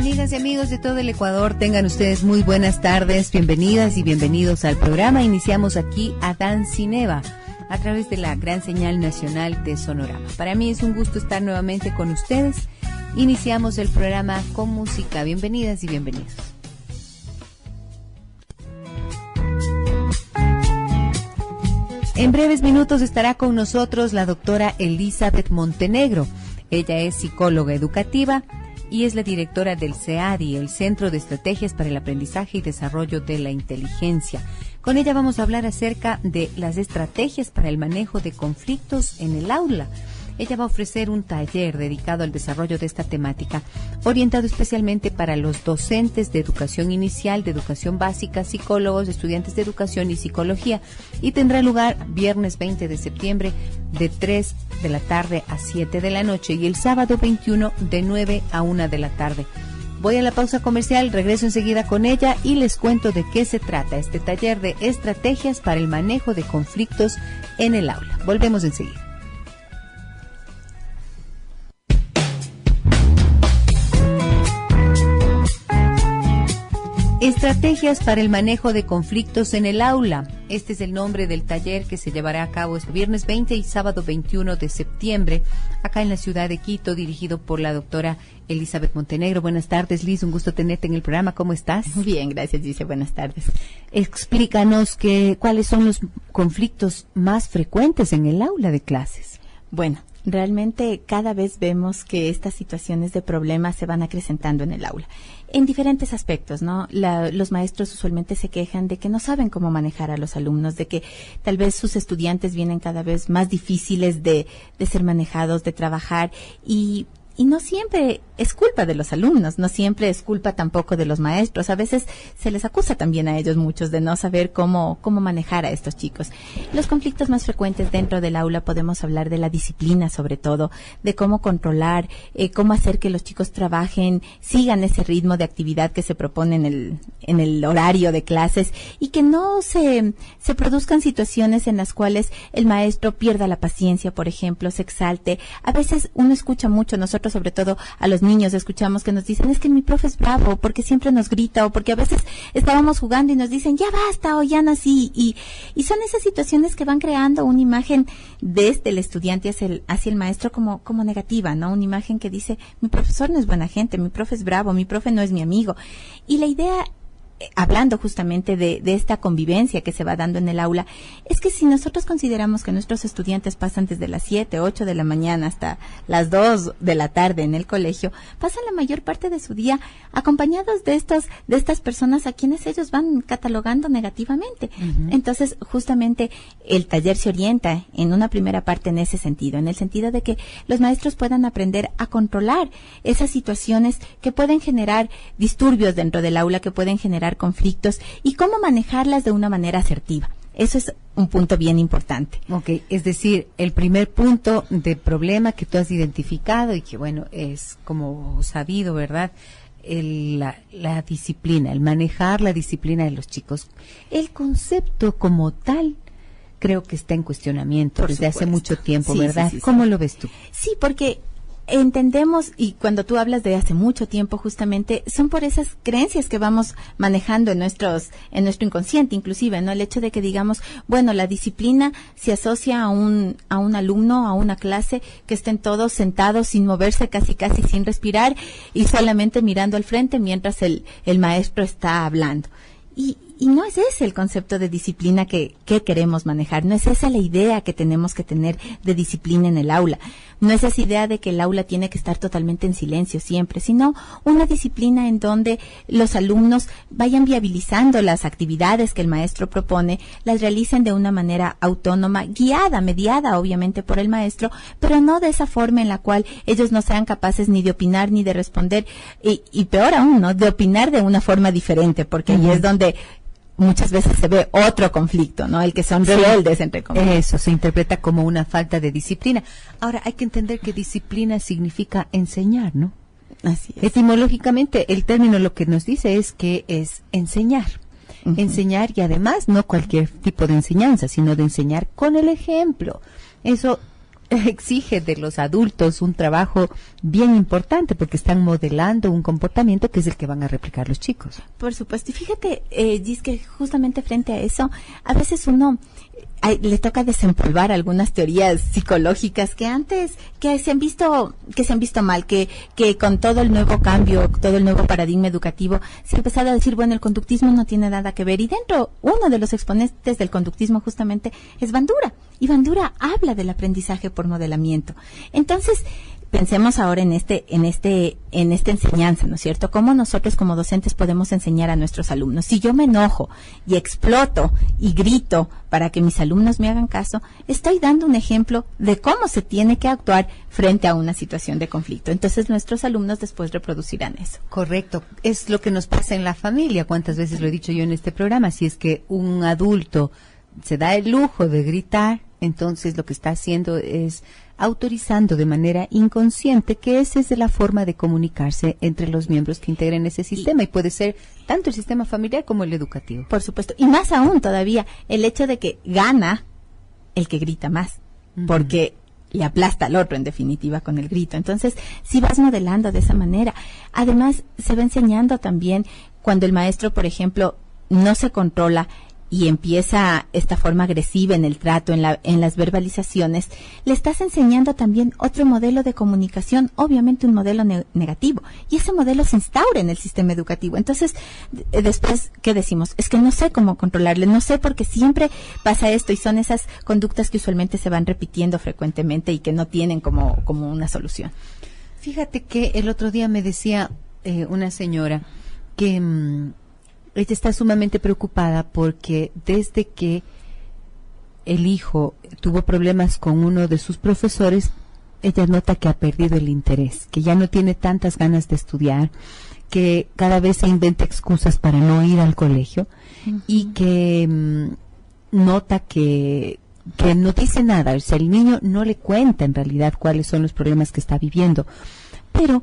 Amigas y amigos de todo el Ecuador, tengan ustedes muy buenas tardes, bienvenidas y bienvenidos al programa. Iniciamos aquí Adán Cineva a través de la gran señal nacional de Sonorama. Para mí es un gusto estar nuevamente con ustedes. Iniciamos el programa con música. Bienvenidas y bienvenidos. En breves minutos estará con nosotros la doctora Elizabeth Montenegro. Ella es psicóloga educativa y es la directora del CEADI, el Centro de Estrategias para el Aprendizaje y Desarrollo de la Inteligencia. Con ella vamos a hablar acerca de las estrategias para el manejo de conflictos en el aula. Ella va a ofrecer un taller dedicado al desarrollo de esta temática, orientado especialmente para los docentes de educación inicial, de educación básica, psicólogos, estudiantes de educación y psicología, y tendrá lugar viernes 20 de septiembre de 3 de la tarde a 7 de la noche y el sábado 21 de 9 a 1 de la tarde. Voy a la pausa comercial, regreso enseguida con ella y les cuento de qué se trata este taller de estrategias para el manejo de conflictos en el aula. Volvemos enseguida. Estrategias para el manejo de conflictos en el aula. Este es el nombre del taller que se llevará a cabo este viernes 20 y sábado 21 de septiembre, acá en la ciudad de Quito, dirigido por la doctora Elizabeth Montenegro. Buenas tardes, Liz, un gusto tenerte en el programa. ¿Cómo estás? Bien, gracias, Gise. Buenas tardes. Explícanos cuáles son los conflictos más frecuentes en el aula de clases. Bueno, realmente cada vez vemos que estas situaciones de problemas se van acrecentando en el aula. En diferentes aspectos, ¿no? Los maestros usualmente se quejan de que no saben cómo manejar a los alumnos, de que tal vez sus estudiantes vienen cada vez más difíciles de ser manejados, de trabajar y no siempre es culpa de los alumnos, no siempre es culpa tampoco de los maestros. A veces se les acusa también a ellos muchos de no saber cómo manejar a estos chicos. Los conflictos más frecuentes dentro del aula podemos hablar de la disciplina, sobre todo, de cómo controlar, cómo hacer que los chicos trabajen, sigan ese ritmo de actividad que se propone en el horario de clases y que no se produzcan situaciones en las cuales el maestro pierda la paciencia, por ejemplo, se exalte. A veces uno escucha mucho, nosotros sobre todo a los niños escuchamos que nos dicen, es que mi profe es bravo, porque siempre nos grita, o porque a veces estábamos jugando y nos dicen, ya basta, o ya no así, y son esas situaciones que van creando una imagen desde el estudiante hacia el maestro como negativa, ¿no? Una imagen que dice, mi profesor no es buena gente, mi profe es bravo, mi profe no es mi amigo. Y la idea, hablando justamente de esta convivencia que se va dando en el aula, es que si nosotros consideramos que nuestros estudiantes pasan desde las 7, 8 de la mañana hasta las 2 de la tarde en el colegio, pasan la mayor parte de su día acompañados de estas personas a quienes ellos van catalogando negativamente. Uh-huh. Entonces, justamente el taller se orienta en una primera parte en ese sentido, en el sentido de que los maestros puedan aprender a controlar esas situaciones que pueden generar disturbios dentro del aula, que pueden generar conflictos y cómo manejarlas de una manera asertiva. Eso es un punto bien importante. Ok, es decir, el primer punto de problema que tú has identificado y que, bueno, es como sabido, ¿verdad? La disciplina, el manejar la disciplina de los chicos. El concepto como tal creo que está en cuestionamiento desde hace mucho tiempo, ¿verdad? Sí. ¿Cómo lo ves tú? Sí, porque entendemos, y cuando tú hablas de hace mucho tiempo, justamente, son por esas creencias que vamos manejando en nuestro inconsciente, inclusive, ¿no? El hecho de que digamos, bueno, la disciplina se asocia a un alumno, a una clase, que estén todos sentados sin moverse, casi sin respirar, y solamente mirando al frente mientras el maestro está hablando. Y no es ese el concepto de disciplina que queremos manejar, no es esa la idea que tenemos que tener de disciplina en el aula, no es esa idea de que el aula tiene que estar totalmente en silencio siempre, sino una disciplina en donde los alumnos vayan viabilizando las actividades que el maestro propone, las realicen de una manera autónoma, guiada, mediada obviamente por el maestro, pero no de esa forma en la cual ellos no sean capaces ni de opinar ni de responder, y peor aún, ¿no? De opinar de una forma diferente, porque ahí es donde muchas veces se ve otro conflicto, ¿no? El que son rebeldes, entre comillas. Eso se interpreta como una falta de disciplina. Ahora, hay que entender que disciplina significa enseñar, ¿no? Así es. Etimológicamente, el término lo que nos dice es que es enseñar. Uh-huh. Enseñar, y además no cualquier tipo de enseñanza, sino de enseñar con el ejemplo. Eso exige de los adultos un trabajo bien importante porque están modelando un comportamiento que es el que van a replicar los chicos. Por supuesto. Y fíjate, Gis, que justamente frente a eso, a veces uno le toca desempolvar algunas teorías psicológicas que se han visto mal, que con todo el nuevo cambio, todo el nuevo paradigma educativo, se ha empezado a decir, bueno, el conductismo no tiene nada que ver. Y dentro, uno de los exponentes del conductismo justamente es Bandura. Y Bandura habla del aprendizaje por modelamiento. Entonces, pensemos ahora en esta enseñanza, ¿no es cierto? ¿Cómo nosotros como docentes podemos enseñar a nuestros alumnos? Si yo me enojo y exploto y grito para que mis alumnos me hagan caso, estoy dando un ejemplo de cómo se tiene que actuar frente a una situación de conflicto. Entonces nuestros alumnos después reproducirán eso. Correcto. Es lo que nos pasa en la familia. ¿Cuántas veces lo he dicho yo en este programa? Si es que un adulto se da el lujo de gritar, entonces lo que está haciendo es autorizando de manera inconsciente que esa es la forma de comunicarse entre los miembros que integren ese sistema y puede ser tanto el sistema familiar como el educativo. Por supuesto. Y más aún todavía, el hecho de que gana el que grita más, porque le aplasta al otro en definitiva con el grito. Entonces, si vas modelando de esa manera. Además, se va enseñando también cuando el maestro, por ejemplo, no se controla y empieza esta forma agresiva en el trato, en las verbalizaciones, le estás enseñando también otro modelo de comunicación, obviamente un modelo negativo, y ese modelo se instaura en el sistema educativo. Entonces, después, ¿qué decimos? Es que no sé cómo controlarle, no sé porque siempre pasa esto y son esas conductas que usualmente se van repitiendo frecuentemente y que no tienen como una solución. Fíjate que el otro día me decía una señora que ella está sumamente preocupada porque desde que el hijo tuvo problemas con uno de sus profesores, ella nota que ha perdido el interés, que ya no tiene tantas ganas de estudiar, que cada vez se inventa excusas para no ir al colegio y que nota que no dice nada. O sea, el niño no le cuenta en realidad cuáles son los problemas que está viviendo. Pero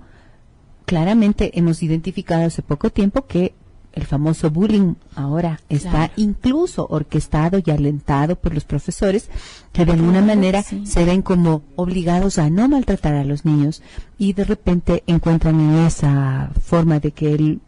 claramente hemos identificado hace poco tiempo que el famoso bullying ahora está incluso orquestado y alentado por los profesores que de alguna manera se ven como obligados a no maltratar a los niños y de repente encuentran en esa forma de que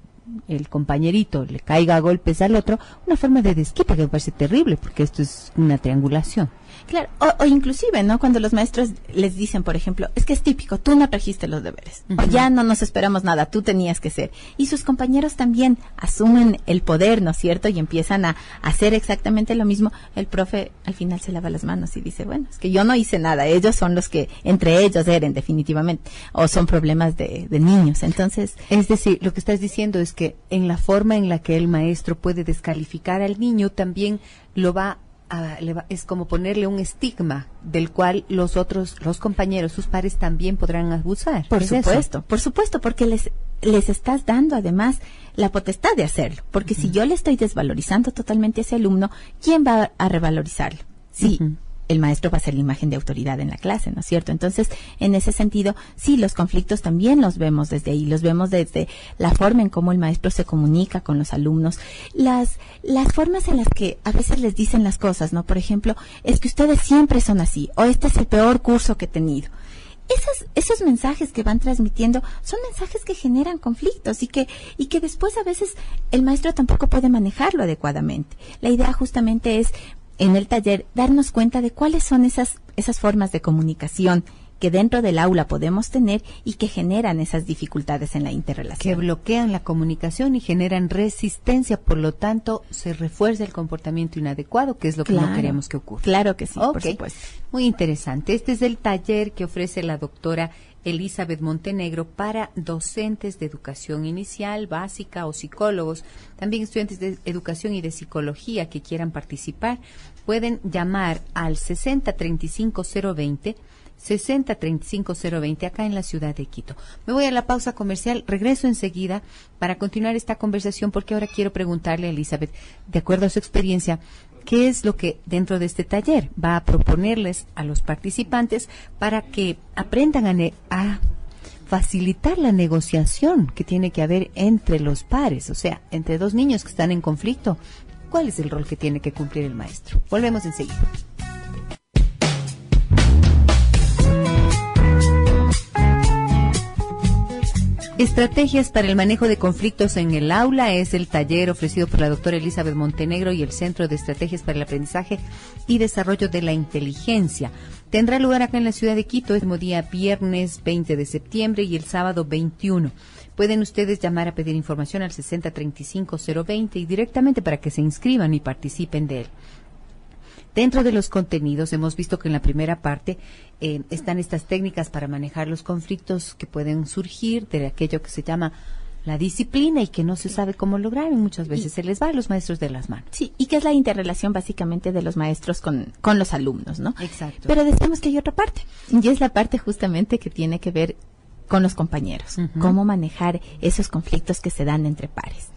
el compañerito le caiga a golpes al otro una forma de desquite que me parece terrible porque esto es una triangulación. Claro, o inclusive, ¿no? Cuando los maestros les dicen, por ejemplo, es que es típico, tú no trajiste los deberes, o ya no nos esperamos nada, tú tenías que ser. Y sus compañeros también asumen el poder, ¿no es cierto? Y empiezan a hacer exactamente lo mismo. El profe al final se lava las manos y dice, bueno, es que yo no hice nada, ellos son los que entre ellos eren definitivamente, o son problemas de niños. Entonces, es decir, lo que estás diciendo es que en la forma en la que el maestro puede descalificar al niño, también lo va es como ponerle un estigma del cual los compañeros, sus pares también podrán abusar. Por supuesto, porque les estás dando además la potestad de hacerlo, porque si yo le estoy desvalorizando totalmente a ese alumno, ¿quién va a revalorizarlo? Sí. El maestro va a ser la imagen de autoridad en la clase, ¿no es cierto? Entonces, en ese sentido, sí, los conflictos también los vemos desde ahí, los vemos desde la forma en cómo el maestro se comunica con los alumnos, las formas en las que a veces les dicen las cosas, ¿no? Por ejemplo, es que ustedes siempre son así, o este es el peor curso que he tenido. Esos mensajes que van transmitiendo son mensajes que generan conflictos y que después a veces el maestro tampoco puede manejarlo adecuadamente. La idea justamente es en el taller darnos cuenta de cuáles son esas formas de comunicación que dentro del aula podemos tener y que generan esas dificultades en la interrelación. Que bloquean la comunicación y generan resistencia, por lo tanto se refuerza el comportamiento inadecuado, que es lo que no queremos que ocurra. Claro que sí, por supuesto. Muy interesante. Este es el taller que ofrece la doctora Elizabeth Montenegro para docentes de educación inicial, básica o psicólogos. También estudiantes de educación y de psicología que quieran participar pueden llamar al 60-35-020, 60-35-020 acá en la ciudad de Quito. Me voy a la pausa comercial, regreso enseguida para continuar esta conversación porque ahora quiero preguntarle a Elizabeth, de acuerdo a su experiencia, ¿qué es lo que dentro de este taller va a proponerles a los participantes para que aprendan a facilitar la negociación que tiene que haber entre los pares, o sea, entre dos niños que están en conflicto? ¿Cuál es el rol que tiene que cumplir el maestro? Volvemos enseguida. Estrategias para el manejo de conflictos en el aula es el taller ofrecido por la doctora Elizabeth Montenegro y el Centro de Estrategias para el Aprendizaje y Desarrollo de la Inteligencia. Tendrá lugar acá en la ciudad de Quito el mismo día viernes 20 de septiembre y el sábado 21. Pueden ustedes llamar a pedir información al 6035-020 y directamente para que se inscriban y participen de él. Dentro de los contenidos hemos visto que en la primera parte están estas técnicas para manejar los conflictos que pueden surgir de aquello que se llama la disciplina y que no se sabe cómo lograr y muchas veces se les va a los maestros de las manos. Sí, y que es la interrelación básicamente de los maestros con los alumnos, ¿no? Exacto. Pero decimos que hay otra parte, y es la parte justamente que tiene que ver con los compañeros, cómo manejar esos conflictos que se dan entre pares.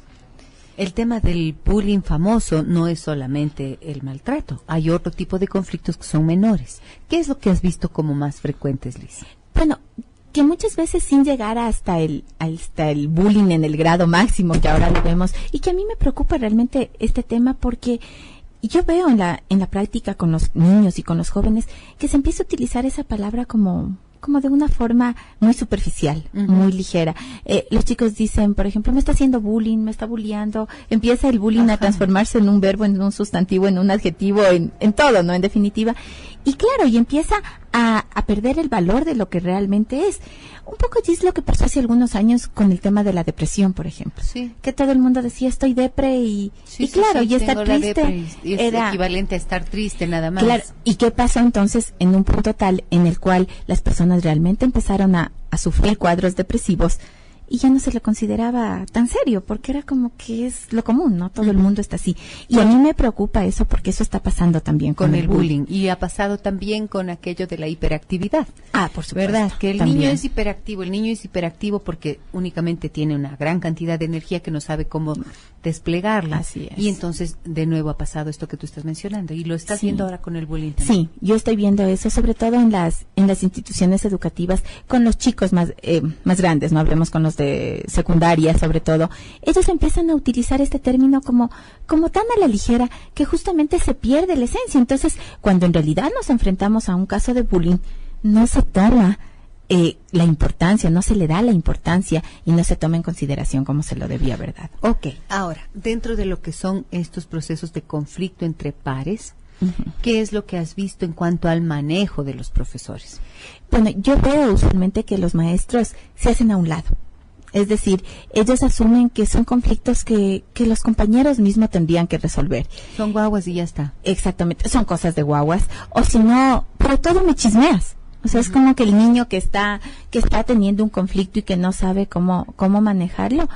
El tema del bullying famoso no es solamente el maltrato, hay otro tipo de conflictos que son menores. ¿Qué es lo que has visto como más frecuentes, Liz? Bueno, que muchas veces sin llegar hasta el bullying en el grado máximo que ahora lo vemos, y que a mí me preocupa realmente este tema porque yo veo en la práctica con los niños y con los jóvenes que se empieza a utilizar esa palabra como de una forma muy superficial, muy ligera. Los chicos dicen, por ejemplo, me está haciendo bullying, me está bulleando. Empieza el bullying a transformarse en un verbo, en un sustantivo, en un adjetivo, en todo, ¿no? En definitiva. Y claro, y empieza a perder el valor de lo que realmente es. Un poco es lo que pasó hace algunos años con el tema de la depresión, por ejemplo. Sí. Que todo el mundo decía, estoy depre y claro, y estar triste. Y es equivalente a estar triste nada más. Claro, ¿y qué pasó entonces en un punto tal en el cual las personas realmente empezaron a sufrir cuadros depresivos y ya no se le consideraba tan serio, porque era como que es lo común, ¿no? Todo el mundo está así. Y a mí me preocupa eso porque eso está pasando también con el bullying. Y ha pasado también con aquello de la hiperactividad. Ah, por supuesto. ¿Verdad? Que el también. niño es hiperactivo porque únicamente tiene una gran cantidad de energía que no sabe cómo desplegarla. Así es. Y entonces, de nuevo, ha pasado esto que tú estás mencionando. Y lo estás viendo ahora con el bullying también. Sí, yo estoy viendo eso, sobre todo en las instituciones educativas, con los chicos más grandes, no hablemos con los de secundaria, sobre todo. Ellos empiezan a utilizar este término como tan a la ligera que justamente se pierde la esencia. Entonces, cuando en realidad nos enfrentamos a un caso de bullying, no se toma la importancia, no se le da la importancia y no se toma en consideración como se lo debía, ¿verdad? Ok, ahora, dentro de lo que son estos procesos de conflicto entre pares, ¿qué es lo que has visto en cuanto al manejo de los profesores? Bueno, yo veo usualmente que los maestros se hacen a un lado. Es decir, ellos asumen que son conflictos que los compañeros mismos tendrían que resolver. Son guaguas y ya está. Exactamente, son cosas de guaguas. O si no, pero todo me chismeas. O sea, es como que el niño que está teniendo un conflicto y que no sabe cómo manejarlo,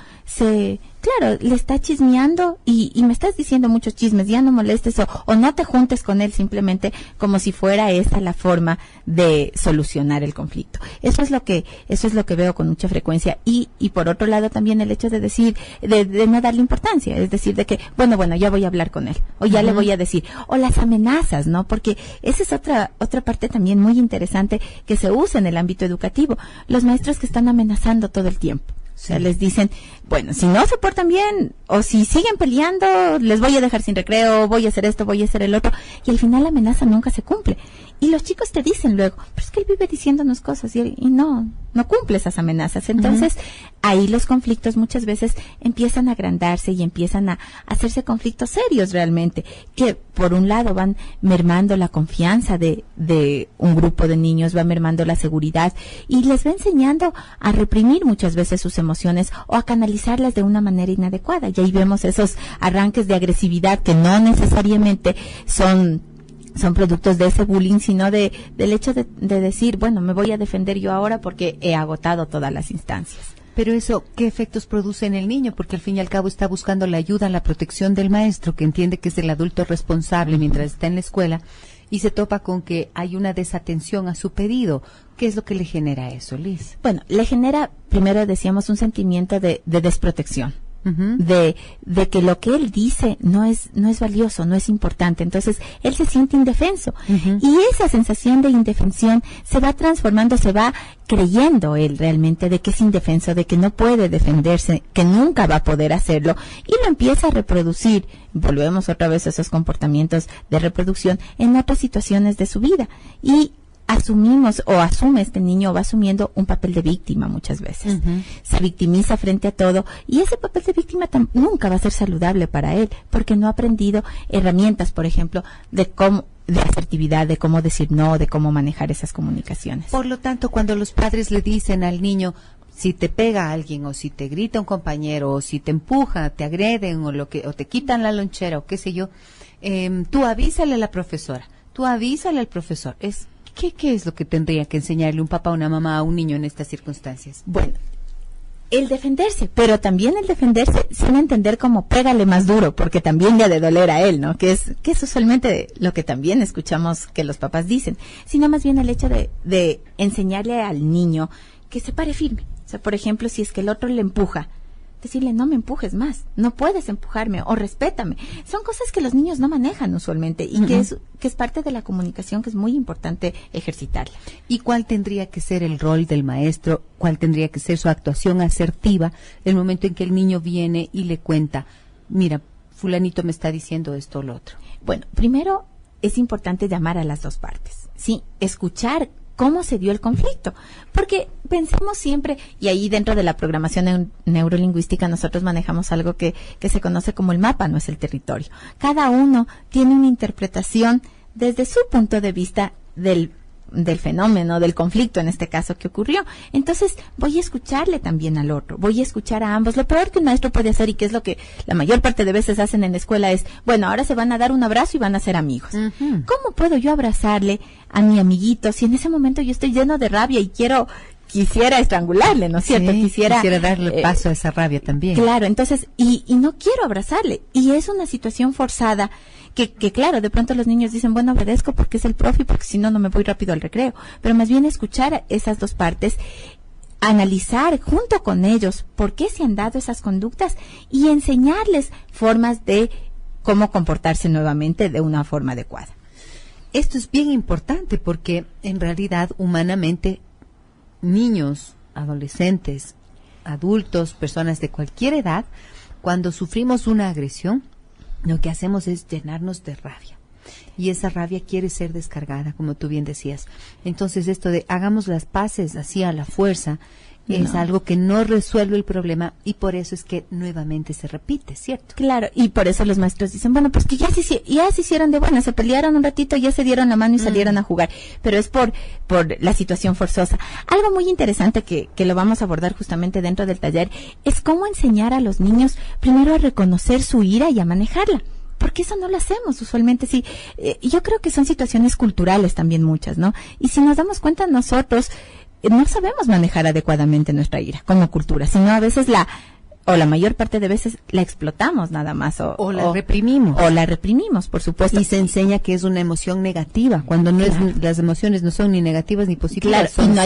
claro, le está chismeando y me estás diciendo muchos chismes, ya no molestes o no te juntes con él simplemente como si fuera esa la forma de solucionar el conflicto. Eso es lo que veo con mucha frecuencia y por otro lado también el hecho de decir, de no darle importancia, es decir, de que, bueno, ya voy a hablar con él o ya le voy a decir, o las amenazas, ¿no? Porque esa es otra parte también muy interesante que se usa en el ámbito educativo. Los maestros que están amenazando todo el tiempo. O sea, les dicen, bueno, si no se portan bien o si siguen peleando, les voy a dejar sin recreo, voy a hacer esto, voy a hacer el otro. Y al final la amenaza nunca se cumple. Y los chicos te dicen luego, pero es que él vive diciéndonos cosas y no cumple esas amenazas. Entonces, ahí los conflictos muchas veces empiezan a agrandarse y empiezan a hacerse conflictos serios realmente, que por un lado van mermando la confianza de un grupo de niños, va mermando la seguridad y les va enseñando a reprimir muchas veces sus emociones o a canalizarlas de una manera inadecuada. Y ahí vemos esos arranques de agresividad que no necesariamente son productos de ese bullying, sino del hecho de decir, bueno, me voy a defender yo ahora porque he agotado todas las instancias. Pero eso, ¿qué efectos produce en el niño? Porque al fin y al cabo está buscando la ayuda, la protección del maestro, que entiende que es el adulto responsable mientras está en la escuela, y se topa con que hay una desatención a su pedido. ¿Qué es lo que le genera eso, Liz? Bueno, le genera, primero decíamos, un sentimiento de desprotección. De que lo que él dice no es valioso, no es importante. Entonces, él se siente indefenso. Y esa sensación de indefensión se va transformando, se va creyendo él realmente de que es indefenso, de que no puede defenderse, que nunca va a poder hacerlo. Y lo empieza a reproducir. Volvemos otra vez a esos comportamientos de reproducción en otras situaciones de su vida. Y asumimos o asume este niño, va asumiendo un papel de víctima muchas veces. Se victimiza frente a todo y ese papel de víctima nunca va a ser saludable para él porque no ha aprendido herramientas, por ejemplo, de asertividad, de cómo decir no, de cómo manejar esas comunicaciones. Por lo tanto, cuando los padres le dicen al niño, si te pega alguien o si te grita un compañero o si te empuja, te agreden o te quitan la lonchera o qué sé yo, tú avísale a la profesora, tú avísale al profesor. ¿Qué es lo que tendría que enseñarle un papá, una mamá a un niño en estas circunstancias? Bueno, el defenderse, pero también el defenderse sin entender cómo pégale más duro, porque también le ha de doler a él, ¿no? Que es usualmente lo que también escuchamos que los papás dicen, sino más bien el hecho de enseñarle al niño que se pare firme. O sea, por ejemplo, si es que el otro le empuja, decirle, no me empujes más, no puedes empujarme o respétame. Son cosas que los niños no manejan usualmente y que es parte de la comunicación que es muy importante ejercitarla. ¿Y cuál tendría que ser el rol del maestro? ¿Cuál tendría que ser su actuación asertiva el momento en que el niño viene y le cuenta, mira, fulanito me está diciendo esto o lo otro? Bueno, primero es importante llamar a las dos partes, ¿sí? Escuchar cómo se dio el conflicto, porque pensemos siempre, y ahí dentro de la programación neurolingüística nosotros manejamos algo que se conoce como el mapa, no es el territorio. Cada uno tiene una interpretación desde su punto de vista del fenómeno, del conflicto en este caso que ocurrió. Entonces voy a escucharle también al otro, voy a escuchar a ambos. Lo peor que un maestro puede hacer, y que es lo que la mayor parte de veces hacen en la escuela, es, bueno, ahora se van a dar un abrazo y van a ser amigos. ¿Cómo puedo yo abrazarle a mi amiguito si en ese momento yo estoy lleno de rabia y quisiera estrangularle, ¿no es cierto? Sí, quisiera darle paso a esa rabia también. Claro, entonces, y no quiero abrazarle, y es una situación forzada que claro, de pronto los niños dicen, bueno, obedezco porque es el profe, porque si no, no me voy rápido al recreo, pero más bien escuchar esas dos partes, analizar junto con ellos por qué se han dado esas conductas y enseñarles formas de cómo comportarse nuevamente de una forma adecuada. Esto es bien importante porque en realidad humanamente niños, adolescentes, adultos, personas de cualquier edad, cuando sufrimos una agresión, lo que hacemos es llenarnos de rabia. Y esa rabia quiere ser descargada, como tú bien decías. Entonces esto de hagamos las paces así a la fuerza es algo que no resuelve el problema y por eso es que nuevamente se repite, ¿cierto? Claro, y por eso los maestros dicen, bueno, pues que ya se hicieron de buenas, se pelearon un ratito, ya se dieron la mano y salieron a jugar, pero es por la situación forzosa. Algo muy interesante que lo vamos a abordar justamente dentro del taller es cómo enseñar a los niños primero a reconocer su ira y a manejarla. Porque eso no lo hacemos usualmente, sí. Yo creo que son situaciones culturales también muchas, ¿no? Y si nos damos cuenta nosotros, no sabemos manejar adecuadamente nuestra ira como cultura, sino a veces la mayor parte de veces la explotamos nada más o la reprimimos. O la reprimimos, por supuesto. Y se enseña que es una emoción negativa, cuando no las emociones no son ni negativas ni positivas, son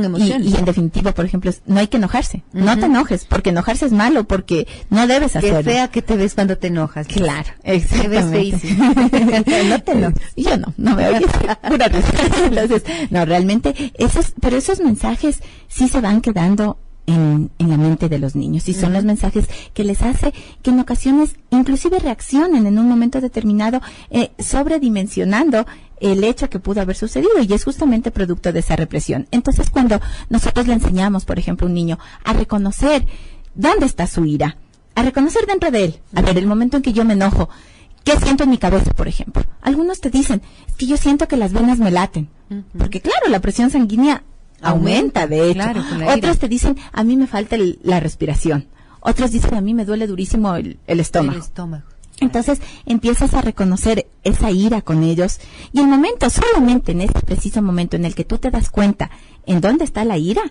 emociones. Y en definitiva, por ejemplo, no hay que enojarse. No te enojes, porque enojarse es malo, porque no debes hacerlo. Qué fea que te ves cuando te enojas. Claro, exactamente. Te ves feísimo. No te enojes. Yo no me oyes. Entonces, no, realmente, esos mensajes sí se van quedando en la mente de los niños y son los mensajes que les hace que en ocasiones inclusive reaccionen en un momento determinado sobredimensionando el hecho que pudo haber sucedido y es justamente producto de esa represión. Entonces cuando nosotros le enseñamos, por ejemplo, a un niño a reconocer dónde está su ira, a reconocer dentro de él, a ver, el momento en que yo me enojo, ¿qué siento en mi cabeza, por ejemplo? Algunos te dicen, es que yo siento que las venas me laten, porque claro, la presión sanguínea aumenta, de hecho. Claro, otros te dicen, a mí me falta la respiración. Otros dicen, a mí me duele durísimo el estómago. Entonces empiezas a reconocer esa ira con ellos y solamente en ese preciso momento en el que tú te das cuenta en dónde está la ira,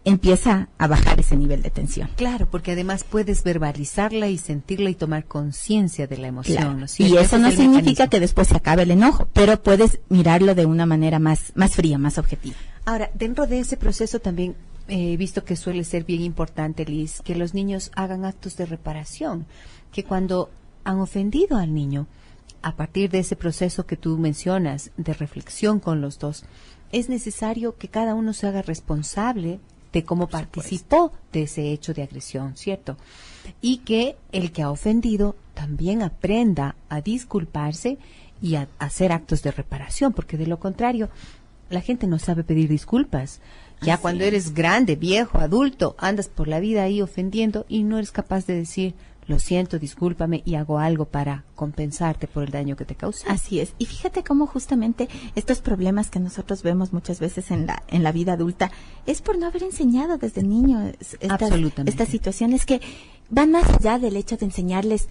empieza a bajar ese nivel de tensión. Claro, porque además puedes verbalizarla y sentirla y tomar conciencia de la emoción. Claro. ¿No? Y eso no significa que después se acabe el enojo, pero puedes mirarlo de una manera más fría, más objetiva. Ahora, dentro de ese proceso también he visto que suele ser bien importante, Liz, que los niños hagan actos de reparación, que cuando han ofendido al niño, a partir de ese proceso que tú mencionas, de reflexión con los dos, es necesario que cada uno se haga responsable de cómo participó de ese hecho de agresión, ¿cierto? Y que el que ha ofendido también aprenda a disculparse y a hacer actos de reparación, porque de lo contrario, la gente no sabe pedir disculpas. Ya cuando eres grande, viejo, adulto, andas por la vida ahí ofendiendo y no eres capaz de decir, lo siento, discúlpame y hago algo para compensarte por el daño que te causé. Así es. Y fíjate cómo justamente estos problemas que nosotros vemos muchas veces en la vida adulta es por no haber enseñado desde niño estas situaciones que van más allá del hecho de enseñarles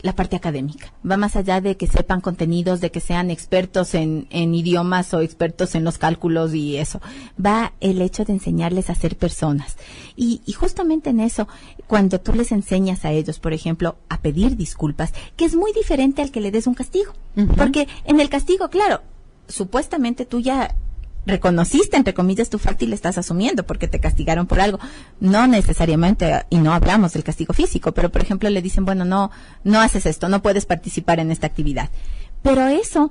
la parte académica. Va más allá de que sepan contenidos, de que sean expertos en idiomas o expertos en los cálculos y eso. Va el hecho de enseñarles a ser personas. Y justamente en eso, cuando tú les enseñas a ellos, por ejemplo, a pedir disculpas, que es muy diferente al que le des un castigo. Uh-huh. Porque en el castigo, claro, supuestamente tú ya reconociste, entre comillas, tu falta y le estás asumiendo porque te castigaron por algo. No necesariamente, y no hablamos del castigo físico, pero por ejemplo le dicen, bueno, no haces esto, no puedes participar en esta actividad. Pero eso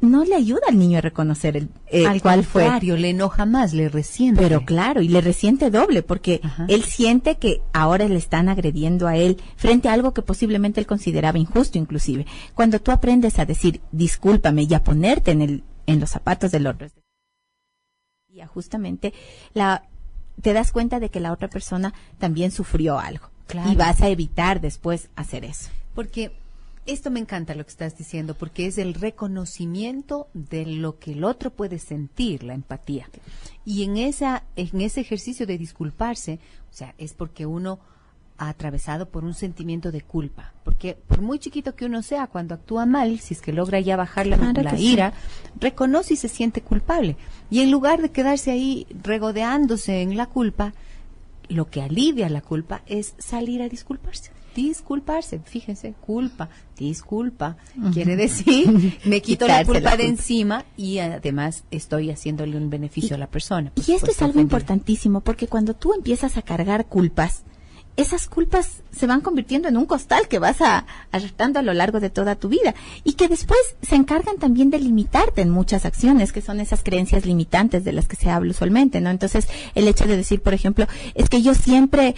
no le ayuda al niño a reconocer al cual fue. Al contrario, le enoja más, le resiente. Pero claro, y le resiente doble porque él siente que ahora le están agrediendo a él frente a algo que posiblemente él consideraba injusto inclusive. Cuando tú aprendes a decir discúlpame y a ponerte en los zapatos del otro, justamente te das cuenta de que la otra persona también sufrió algo. Claro. Y vas a evitar después hacer eso. Porque esto me encanta lo que estás diciendo, porque es el reconocimiento de lo que el otro puede sentir, la empatía. Y en ese ejercicio de disculparse, o sea, es porque uno ha atravesado por un sentimiento de culpa. Porque por muy chiquito que uno sea, cuando actúa mal, si es que logra ya bajar la ira, reconoce y se siente culpable. Y en lugar de quedarse ahí regodeándose en la culpa, lo que alivia la culpa es salir a disculparse. Disculparse, fíjense, culpa, disculpa, quiere decir, me quito la culpa de encima y además estoy haciéndole un beneficio a la persona. Y esto es algo importantísimo, porque cuando tú empiezas a cargar culpas, esas culpas se van convirtiendo en un costal que vas arrastrando a lo largo de toda tu vida y que después se encargan también de limitarte en muchas acciones, que son esas creencias limitantes de las que se habla usualmente, ¿no? Entonces, el hecho de decir, por ejemplo, es que yo siempre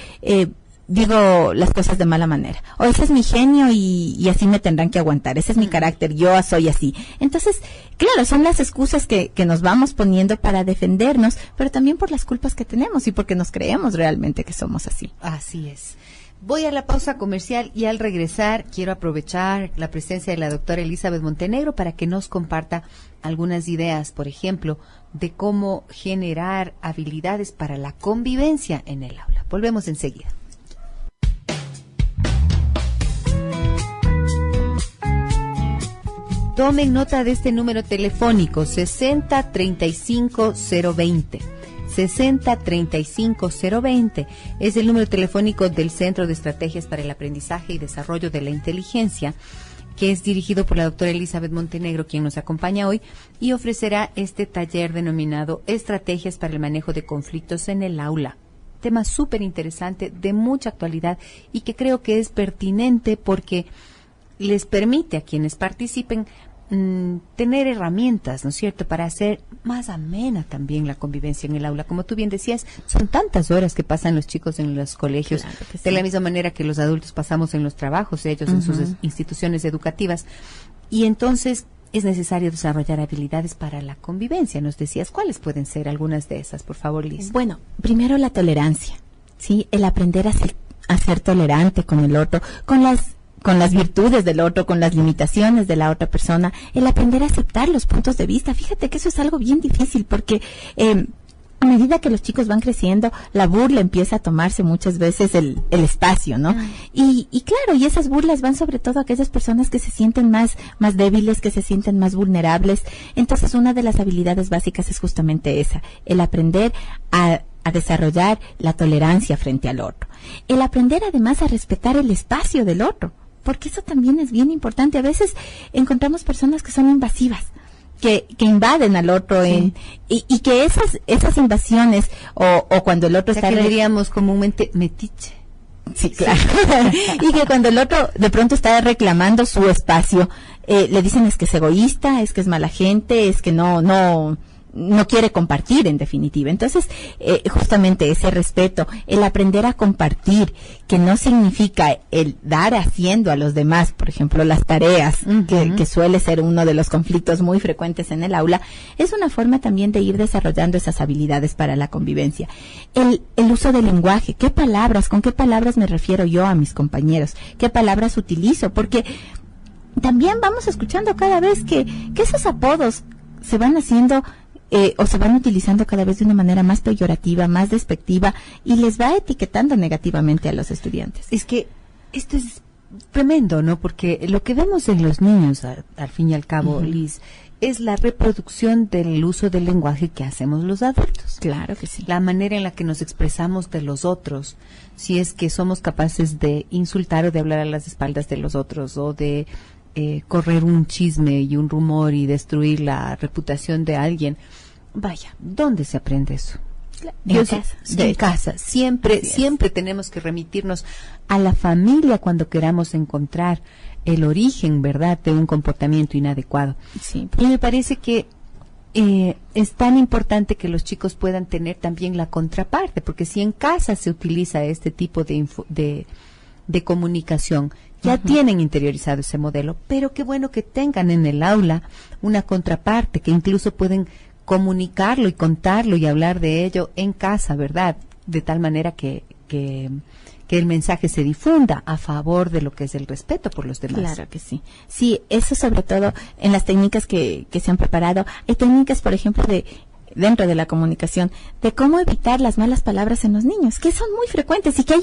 digo las cosas de mala manera, o ese es mi genio y así me tendrán que aguantar, ese es mi carácter, yo soy así. Entonces, claro, son las excusas que nos vamos poniendo para defendernos, pero también por las culpas que tenemos y porque nos creemos realmente que somos así. Así es. Voy a la pausa comercial y al regresar quiero aprovechar la presencia de la doctora Elizabeth Montenegro para que nos comparta algunas ideas, por ejemplo, de cómo generar habilidades para la convivencia en el aula. Volvemos enseguida. Tomen nota de este número telefónico 6035-020. 6035-020 es el número telefónico del Centro de Estrategias para el Aprendizaje y Desarrollo de la Inteligencia, que es dirigido por la doctora Elizabeth Montenegro, quien nos acompaña hoy, y ofrecerá este taller denominado Estrategias para el Manejo de Conflictos en el Aula. Tema súper interesante, de mucha actualidad y que creo que es pertinente porque les permite a quienes participen tener herramientas, ¿no es cierto?, para hacer más amena también la convivencia en el aula. Como tú bien decías, son tantas horas que pasan los chicos en los colegios, claro que sí, de la misma manera que los adultos pasamos en los trabajos, ellos en sus instituciones educativas. Y entonces es necesario desarrollar habilidades para la convivencia. Nos decías, ¿cuáles pueden ser algunas de esas? Por favor, Liz. Bueno, primero la tolerancia, ¿sí? El aprender a ser tolerante con el otro, con las virtudes del otro, con las limitaciones de la otra persona, el aprender a aceptar los puntos de vista. Fíjate que eso es algo bien difícil porque a medida que los chicos van creciendo, la burla empieza a tomarse muchas veces el espacio, ¿no? Y claro, y esas burlas van sobre todo a aquellas personas que se sienten más débiles, que se sienten más vulnerables. Entonces, una de las habilidades básicas es justamente esa, el aprender a desarrollar la tolerancia frente al otro. El aprender además a respetar el espacio del otro, porque eso también es bien importante. A veces encontramos personas que son invasivas, que invaden al otro, sí, y que esas invasiones o cuando el otro está... que diríamos comúnmente metiche. Sí, claro. Sí. Y que cuando el otro de pronto está reclamando su espacio, le dicen es que es egoísta, es que es mala gente, es que no no quiere compartir, en definitiva. Entonces, justamente ese respeto, el aprender a compartir, que no significa el dar haciendo a los demás, por ejemplo, las tareas, que suele ser uno de los conflictos muy frecuentes en el aula, es una forma también de ir desarrollando esas habilidades para la convivencia. El uso del lenguaje, con qué palabras me refiero yo a mis compañeros, qué palabras utilizo, porque también vamos escuchando cada vez que esos apodos se van haciendo o se van utilizando cada vez de una manera más peyorativa, más despectiva, y les va etiquetando negativamente a los estudiantes. Es que esto es tremendo, ¿no? Porque lo que vemos en los niños, al fin y al cabo, Liz, es la reproducción del uso del lenguaje que hacemos los adultos. Claro que sí. La manera en la que nos expresamos de los otros, si es que somos capaces de insultar o de hablar a las espaldas de los otros, o de correr un chisme y un rumor y destruir la reputación de alguien. Vaya, ¿dónde se aprende eso? En casa. Siempre tenemos que remitirnos a la familia cuando queramos encontrar el origen, ¿verdad?, de un comportamiento inadecuado. Sí. Y me parece que es tan importante que los chicos puedan tener también la contraparte, porque si en casa se utiliza este tipo de comunicación, ya tienen interiorizado ese modelo, pero qué bueno que tengan en el aula una contraparte, que incluso pueden comunicarlo y contarlo y hablar de ello en casa, ¿verdad? De tal manera que el mensaje se difunda a favor de lo que es el respeto por los demás. Claro que sí. Sí, eso sobre todo en las técnicas que se han preparado. Hay técnicas, por ejemplo, dentro de la comunicación, de cómo evitar las malas palabras en los niños, que son muy frecuentes y que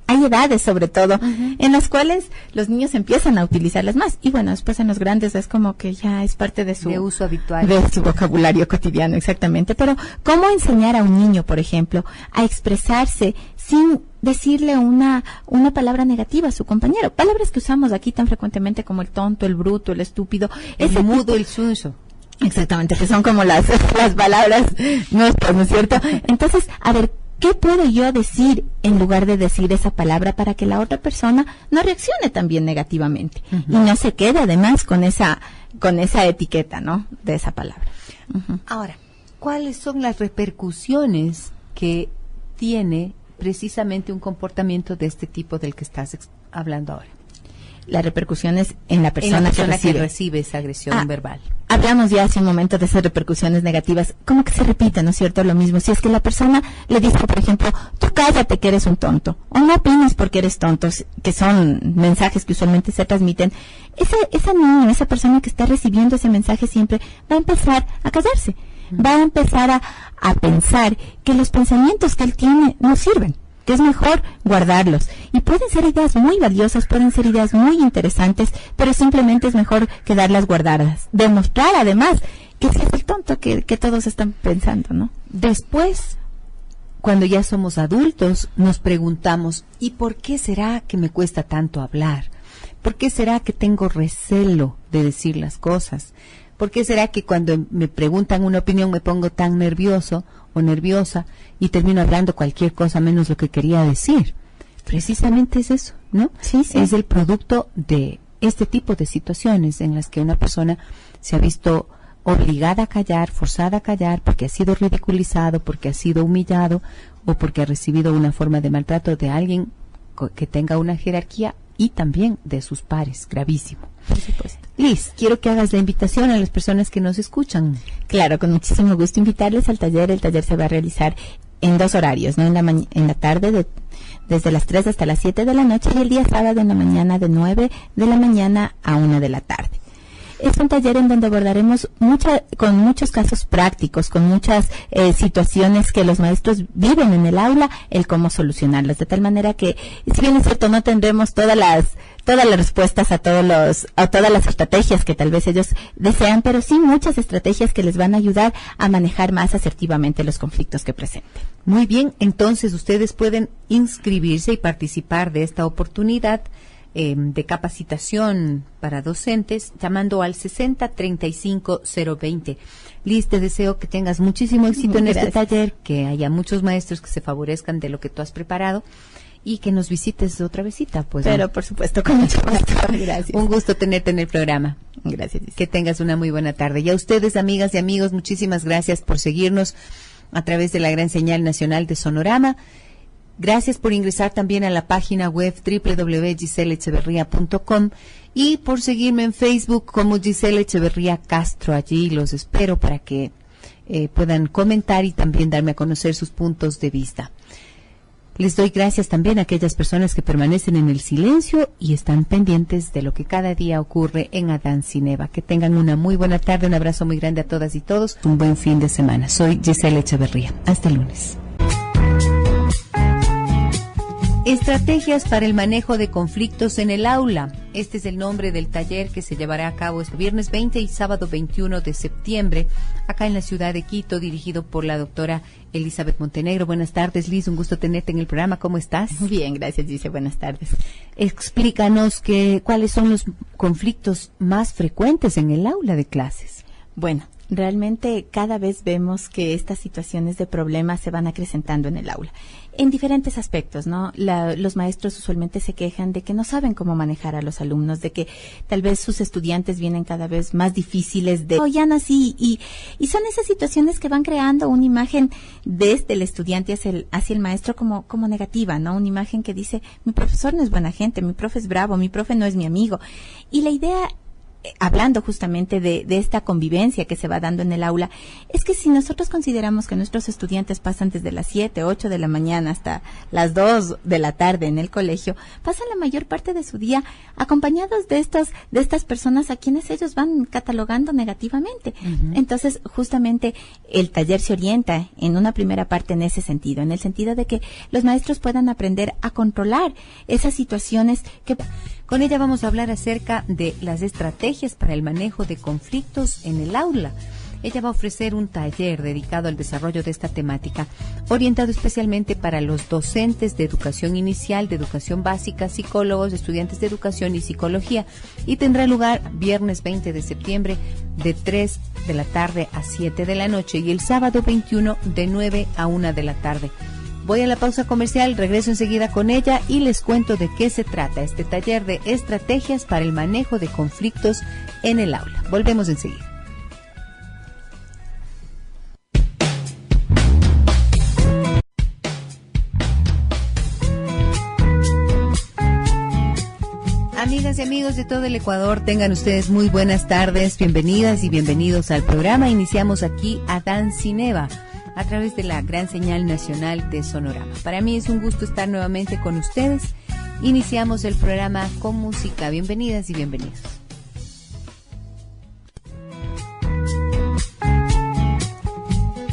hay edades sobre todo en las cuales los niños empiezan a utilizarlas más, y bueno, después en los grandes es como que ya es parte de su uso habitual, de su vocabulario cotidiano, exactamente. Pero cómo enseñar a un niño, por ejemplo, a expresarse sin decirle una palabra negativa a su compañero, palabras que usamos aquí tan frecuentemente como el tonto, el bruto, el estúpido, el mudo, el sunso. Exactamente, que son como las palabras nuestras, ¿no es cierto? Entonces, a ver, ¿qué puedo yo decir en lugar de decir esa palabra para que la otra persona no reaccione también negativamente y no se quede además con esa etiqueta, ¿no?, de esa palabra? Ahora, ¿cuáles son las repercusiones que tiene precisamente un comportamiento de este tipo del que estás hablando ahora? Las repercusiones en la persona, que recibe esa agresión verbal. Hablamos ya hace un momento de esas repercusiones negativas, como que se repite, ¿no es cierto?, lo mismo. Si es que la persona le dice, por ejemplo, tú cállate que eres un tonto, o no opinas porque eres tonto, que son mensajes que usualmente se transmiten, esa niña, esa persona que está recibiendo ese mensaje siempre va a empezar a callarse, va a empezar a pensar que los pensamientos que él tiene no sirven, que es mejor guardarlos. Y pueden ser ideas muy valiosas, pueden ser ideas muy interesantes, pero simplemente es mejor quedarlas guardadas. Demostrar, además, que ese es el tonto que todos están pensando, ¿no? Después, cuando ya somos adultos, nos preguntamos, ¿y por qué será que me cuesta tanto hablar? ¿Por qué será que tengo recelo de decir las cosas? ¿Por qué será que cuando me preguntan una opinión me pongo tan nervioso o nerviosa y termino hablando cualquier cosa menos lo que quería decir? Precisamente es eso, ¿no? Sí. Es el producto de este tipo de situaciones en las que una persona se ha visto obligada a callar, forzada a callar, porque ha sido ridiculizado, porque ha sido humillado o porque ha recibido una forma de maltrato de alguien que tenga una jerarquía y también de sus pares, gravísimo. Por supuesto. Liz, quiero que hagas la invitación a las personas que nos escuchan. Claro, con muchísimo gusto invitarles al taller. El taller se va a realizar en 2 horarios, ¿no? En la tarde desde las 3 hasta las 7 de la noche, y el día sábado en la mañana de 9 de la mañana a 1 de la tarde. Es un taller en donde abordaremos con muchos casos prácticos, con muchas situaciones que los maestros viven en el aula, el cómo solucionarlas, de tal manera que, si bien es cierto, no tendremos todas las respuestas a todas las estrategias que tal vez ellos desean, pero sí muchas estrategias que les van a ayudar a manejar más asertivamente los conflictos que presenten. Muy bien, entonces ustedes pueden inscribirse y participar de esta oportunidad de capacitación para docentes llamando al 60-35-020. Liz, te deseo que tengas muchísimo éxito en este taller, que haya muchos maestros que se favorezcan de lo que tú has preparado y que nos visites otra visita, pues. Pero por supuesto, con mucho gusto. Gracias. Un gusto tenerte en el programa. Gracias. Que tengas una muy buena tarde. Y a ustedes, amigas y amigos, muchísimas gracias por seguirnos a través de la gran señal nacional de Sonorama. Gracias por ingresar también a la página web www.giseleecheverria.com y por seguirme en Facebook como Gisela Echeverría Castro. Allí los espero para que puedan comentar y también darme a conocer sus puntos de vista. Les doy gracias también a aquellas personas que permanecen en el silencio y están pendientes de lo que cada día ocurre en Adán Cineva. Que tengan una muy buena tarde, un abrazo muy grande a todas y todos, un buen fin de semana. Soy Gisela Echeverría. Hasta el lunes. Estrategias para el manejo de conflictos en el aula. Este es el nombre del taller que se llevará a cabo este viernes 20 y sábado 21 de septiembre, acá en la ciudad de Quito, dirigido por la doctora Elizabeth Montenegro. Buenas tardes, Liz, un gusto tenerte en el programa. ¿Cómo estás? Bien, gracias, Dice. Buenas tardes. Explícanos cuáles son los conflictos más frecuentes en el aula de clases. Bueno, realmente cada vez vemos que estas situaciones de problemas se van acrecentando en el aula. En diferentes aspectos, ¿no? Los maestros usualmente se quejan de que no saben cómo manejar a los alumnos, de que tal vez sus estudiantes vienen cada vez más difíciles de ya nací, y son esas situaciones que van creando una imagen desde el estudiante hacia el maestro como negativa, ¿no? Una imagen que dice, mi profesor no es buena gente, mi profe es bravo, mi profe no es mi amigo. Y la idea, hablando justamente de esta convivencia que se va dando en el aula, es que si nosotros consideramos que nuestros estudiantes pasan desde las 7, 8 de la mañana hasta las 2 de la tarde en el colegio, pasan la mayor parte de su día acompañados de estas personas a quienes ellos van catalogando negativamente. Uh-huh. Entonces, justamente el taller se orienta en una primera parte en ese sentido, en el sentido de que los maestros puedan aprender a controlar esas situaciones que... Con ella vamos a hablar acerca de las estrategias para el manejo de conflictos en el aula. Ella va a ofrecer un taller dedicado al desarrollo de esta temática, orientado especialmente para los docentes de educación inicial, de educación básica, psicólogos, estudiantes de educación y psicología, y tendrá lugar viernes 20 de septiembre de 3 de la tarde a 7 de la noche y el sábado 21 de 9 a 1 de la tarde. Voy a la pausa comercial, regreso enseguida con ella y les cuento de qué se trata este taller de estrategias para el manejo de conflictos en el aula. Volvemos enseguida. Amigas y amigos de todo el Ecuador, tengan ustedes muy buenas tardes, bienvenidas y bienvenidos al programa. Iniciamos aquí Adán Cineva, a través de la gran señal nacional de Sonorama. Para mí es un gusto estar nuevamente con ustedes. Iniciamos el programa con música. Bienvenidas y bienvenidos.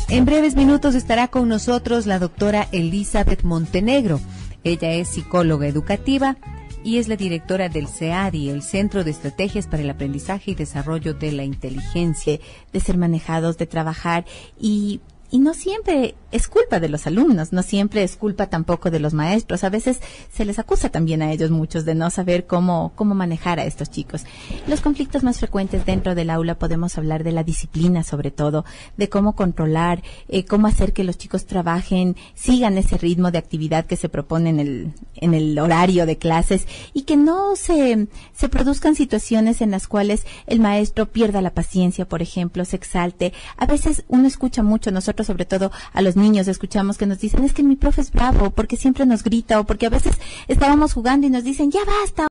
En breves minutos estará con nosotros la doctora Elizabeth Montenegro. Ella es psicóloga educativa y es la directora del CEADI, el Centro de Estrategias para el Aprendizaje y Desarrollo de la Inteligencia. De ser manejados, de trabajar y no siempre es culpa de los alumnos, no siempre es culpa tampoco de los maestros. A veces se les acusa también a ellos muchos de no saber cómo manejar a estos chicos. Los conflictos más frecuentes dentro del aula podemos hablar de la disciplina, sobre todo, de cómo controlar, cómo hacer que los chicos trabajen, sigan ese ritmo de actividad que se propone en el horario de clases y que no se produzcan situaciones en las cuales el maestro pierda la paciencia, por ejemplo, se exalte. A veces uno escucha mucho, nosotros sobre todo a los niños escuchamos que nos dicen, es que mi profe es bravo porque siempre nos grita, o porque a veces estábamos jugando y nos dicen, ya basta.